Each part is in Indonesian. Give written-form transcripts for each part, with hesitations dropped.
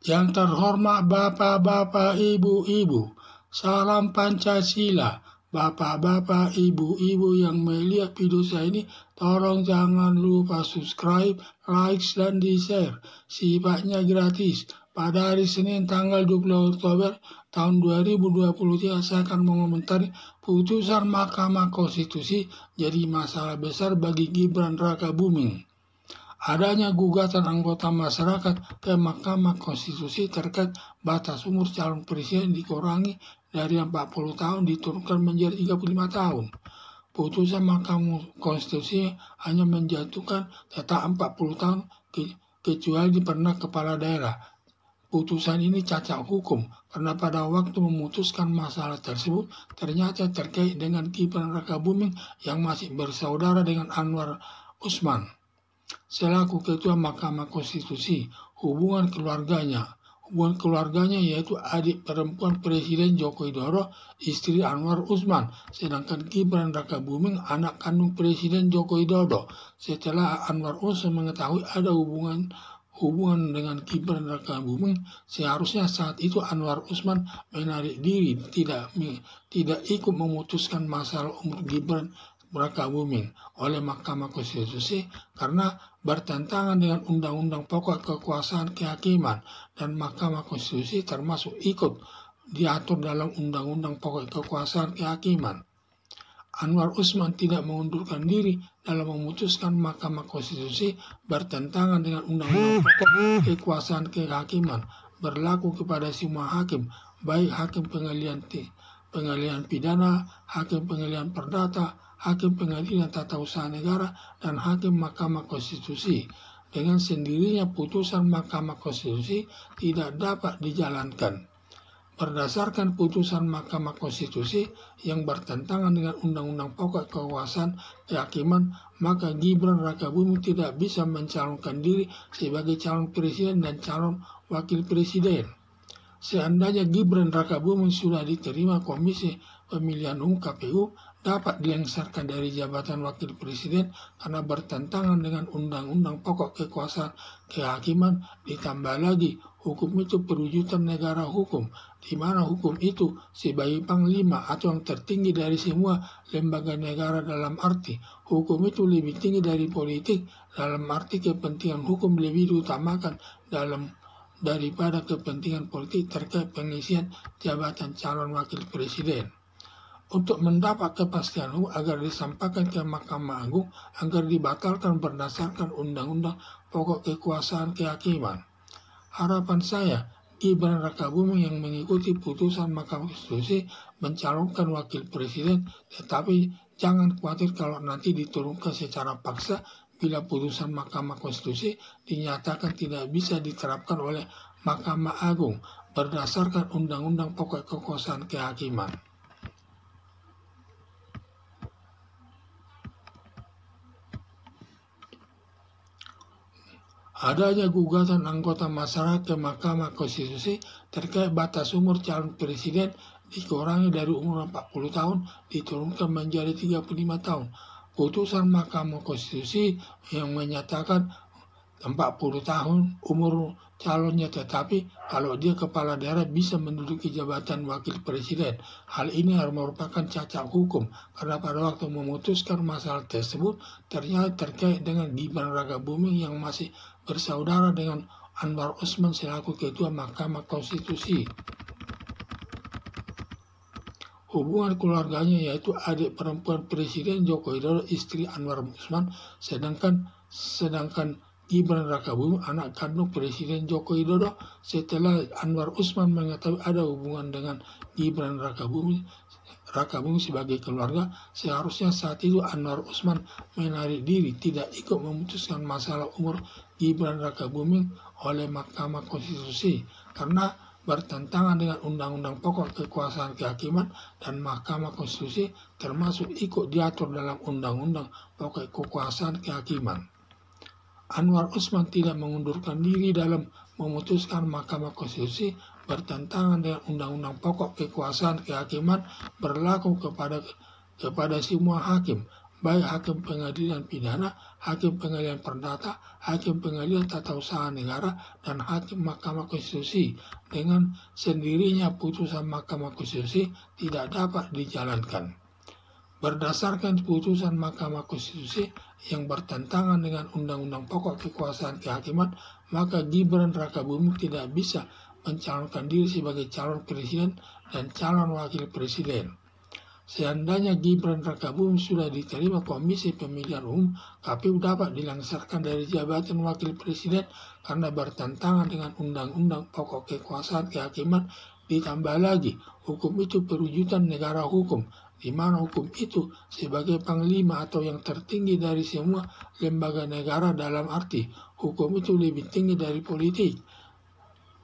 Yang terhormat Bapak-Bapak, Ibu-Ibu, salam Pancasila. Bapak-bapak, ibu-ibu yang melihat video saya ini, tolong jangan lupa subscribe, like, dan di-share. Sifatnya gratis. Pada hari Senin tanggal 20 Oktober tahun 2023, saya akan mengomentari putusan Mahkamah Konstitusi jadi masalah besar bagi Gibran Rakabuming. Adanya gugatan anggota masyarakat ke Mahkamah Konstitusi terkait batas umur calon presiden dikurangi dari 40 tahun diturunkan menjadi 35 tahun. Putusan Mahkamah Konstitusi hanya menjatuhkan tetap 40 tahun kecuali pernah kepala daerah. Putusan ini cacat hukum karena pada waktu memutuskan masalah tersebut ternyata terkait dengan Gibran Rakabuming yang masih bersaudara dengan Anwar Usman selaku Ketua Mahkamah Konstitusi. Hubungan keluarganya yaitu adik perempuan Presiden Joko Widodo, istri Anwar Usman, sedangkan Gibran Rakabuming anak kandung Presiden Joko Widodo. Setelah Anwar Usman mengetahui ada hubungan dengan Gibran Rakabuming, seharusnya saat itu Anwar Usman menarik diri, tidak ikut memutuskan masalah umur Gibran Rakabuming oleh Mahkamah Konstitusi karena bertentangan dengan Undang-Undang Pokok Kekuasaan Kehakiman, dan Mahkamah Konstitusi termasuk ikut diatur dalam Undang-Undang Pokok Kekuasaan Kehakiman. Anwar Usman tidak mengundurkan diri dalam memutuskan Mahkamah Konstitusi bertentangan dengan Undang-Undang Pokok Kekuasaan Kehakiman, berlaku kepada semua hakim, baik hakim pengadilan pidana, hakim pengadilan perdata, hakim pengadilan tata usaha negara, dan hakim Mahkamah Konstitusi. Dengan sendirinya putusan Mahkamah Konstitusi tidak dapat dijalankan. Berdasarkan putusan Mahkamah Konstitusi yang bertentangan dengan Undang-Undang Pokok Kekuasaan Kehakiman, maka Gibran Rakabuming tidak bisa mencalonkan diri sebagai calon presiden dan calon wakil presiden. Seandainya Gibran Rakabuming sudah diterima Komisi Pemilihan Umum KPU, dapat dilengsarkan dari jabatan wakil presiden karena bertentangan dengan Undang-Undang Pokok Kekuasaan Kehakiman. Ditambah lagi, hukum itu perwujudan negara hukum, di mana hukum itu sebagai panglima atau yang tertinggi dari semua lembaga negara, dalam arti hukum itu lebih tinggi dari politik, dalam arti kepentingan hukum lebih diutamakan daripada kepentingan politik terkait pengisian jabatan calon wakil presiden. Untuk mendapat kepastian hukum agar disampaikan ke Mahkamah Agung agar dibatalkan berdasarkan Undang-Undang Pokok Kekuasaan Kehakiman. Harapan saya, Gibran Rakabuming yang mengikuti putusan Mahkamah Konstitusi mencalonkan wakil presiden, tetapi jangan khawatir kalau nanti diturunkan secara paksa bila putusan Mahkamah Konstitusi dinyatakan tidak bisa diterapkan oleh Mahkamah Agung berdasarkan Undang-Undang Pokok Kekuasaan Kehakiman. Adanya gugatan anggota masyarakat ke Mahkamah Konstitusi terkait batas umur calon presiden dikurangi dari umur 40 tahun diturunkan menjadi 35 tahun. Putusan Mahkamah Konstitusi yang menyatakan 40 tahun umur calonnya, tetapi kalau dia kepala daerah bisa menduduki jabatan wakil presiden. Hal ini harus merupakan cacat hukum karena pada waktu memutuskan masalah tersebut ternyata terkait dengan Gibran Rakabuming yang masih bersaudara dengan Anwar Usman selaku Ketua Mahkamah Konstitusi. Hubungan keluarganya yaitu adik perempuan Presiden Joko Widodo, istri Anwar Usman, sedangkan Gibran Rakabuming anak kandung Presiden Joko Widodo. Setelah Anwar Usman mengetahui ada hubungan dengan Gibran Rakabuming sebagai keluarga, seharusnya saat itu Anwar Usman menarik diri, tidak ikut memutuskan masalah umur Gibran Rakabuming oleh Mahkamah Konstitusi karena bertentangan dengan Undang-Undang Pokok Kekuasaan Kehakiman, dan Mahkamah Konstitusi termasuk ikut diatur dalam Undang-Undang Pokok Kekuasaan Kehakiman. Anwar Usman tidak mengundurkan diri dalam memutuskan Mahkamah Konstitusi bertentangan dengan Undang-Undang Pokok Kekuasaan Kehakiman, berlaku kepada semua hakim, baik hakim pengadilan pidana, hakim pengadilan perdata, hakim pengadilan tata usaha negara, dan hakim Mahkamah Konstitusi. Dengan sendirinya putusan Mahkamah Konstitusi tidak dapat dijalankan. Berdasarkan putusan Mahkamah Konstitusi yang bertentangan dengan Undang-Undang Pokok Kekuasaan Kehakiman, maka Gibran Rakabuming tidak bisa mencalonkan diri sebagai calon presiden dan calon wakil presiden. Seandainya Gibran Rakabuming sudah diterima Komisi Pemilihan Umum, KPU dapat dilangsirkan dari jabatan wakil presiden karena bertentangan dengan Undang-Undang Pokok Kekuasaan Kehakiman. Ditambah lagi, hukum itu perwujudan negara hukum, di mana hukum itu sebagai panglima atau yang tertinggi dari semua lembaga negara, dalam arti hukum itu lebih tinggi dari politik.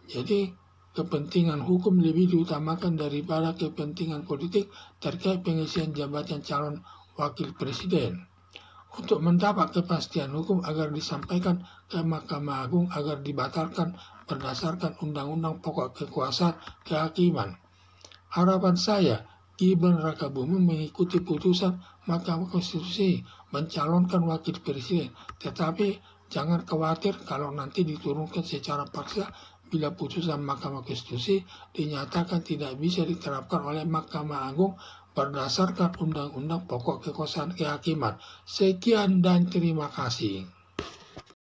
Jadi kepentingan hukum lebih diutamakan daripada kepentingan politik terkait pengisian jabatan calon wakil presiden. Untuk mendapat kepastian hukum agar disampaikan ke Mahkamah Agung agar dibatalkan berdasarkan Undang-Undang Pokok Kekuasaan Kehakiman. Harapan saya, Gibran Rakabuming mengikuti putusan Mahkamah Konstitusi mencalonkan wakil presiden, tetapi jangan khawatir kalau nanti diturunkan secara paksa bila putusan Mahkamah Konstitusi dinyatakan tidak bisa diterapkan oleh Mahkamah Agung berdasarkan Undang-Undang Pokok Kekuasaan Kehakiman. Sekian dan terima kasih.